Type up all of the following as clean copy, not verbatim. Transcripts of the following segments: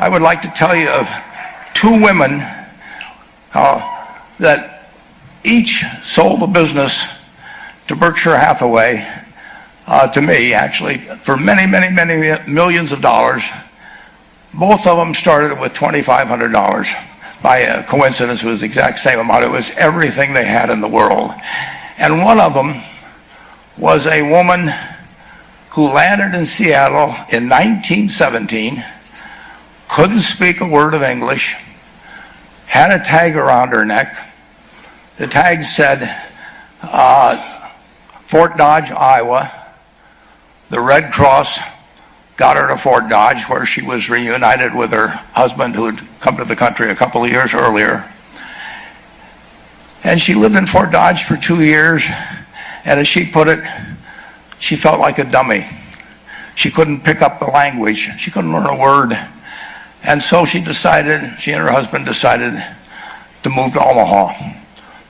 I would like to tell you of two women that each sold a business to Berkshire Hathaway, to me actually, for many, many, many millions of dollars. Both of them started with $2,500. By coincidence, it was the exact same amount. It was everything they had in the world. And one of them was a woman who landed in Seattle in 1917, couldn't speak a word of English, had a tag around her neck. The tag said, Fort Dodge, Iowa. The Red Cross got her to Fort Dodge, where she was reunited with her husband, who had come to the country a couple of years earlier. And she lived in Fort Dodge for 2 years, and as she put it, she felt like a dummy. She couldn't pick up the language. She couldn't learn a word. And so she and her husband decided to move to Omaha.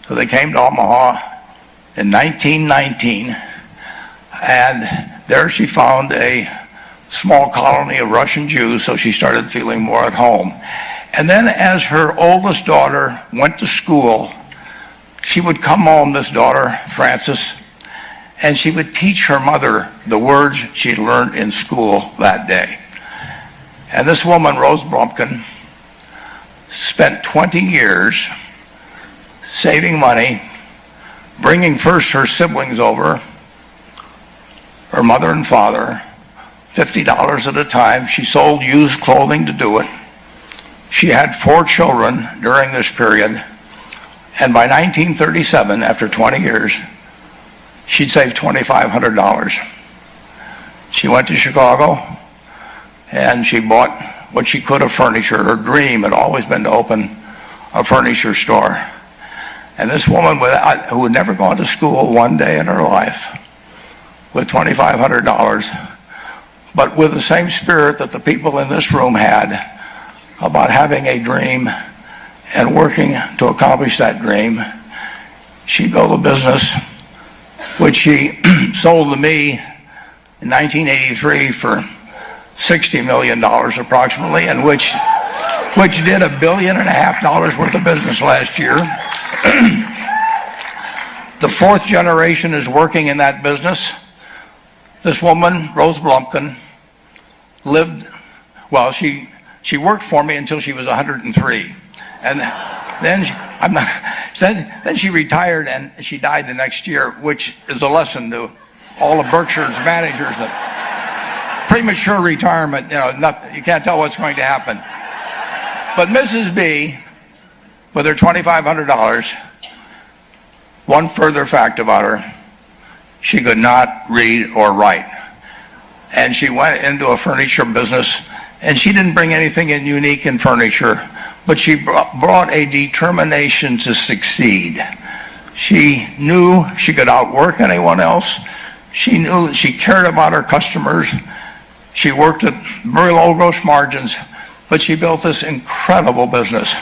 So they came to Omaha in 1919, and there she found a small colony of Russian Jews, so she started feeling more at home. And then as her oldest daughter went to school, she would come home, this daughter, Frances, and she would teach her mother the words she'd learned in school that day. And this woman, Rose Blumpkin, spent 20 years saving money, bringing first her siblings over, her mother and father, $50 at a time. She sold used clothing to do it. She had 4 children during this period. And by 1937, after 20 years, she'd saved $2,500. She went to Chicago, and she bought what she could of furniture. Her dream had always been to open a furniture store. And this woman, who had never gone to school one day in her life, with $2,500, but with the same spirit that the people in this room had about having a dream and working to accomplish that dream, she built a business which she sold to me in 1983 for $60 million approximately, and which did $1.5 billion worth of business last year. The 4th generation is working in that business. This woman, Rose Blumpkin, she worked for me until she was 103. And then she retired, and she died the next year, which is a lesson to all of Berkshire's managers that premature retirement, you can't tell what's going to happen. But Mrs. B, with her $2,500, one further fact about her: she could not read or write. And she went into a furniture business, and she didn't bring anything unique in furniture, but she brought a determination to succeed. She knew she could outwork anyone else. She knew that she cared about her customers. She worked at very low gross margins, but she built this incredible business.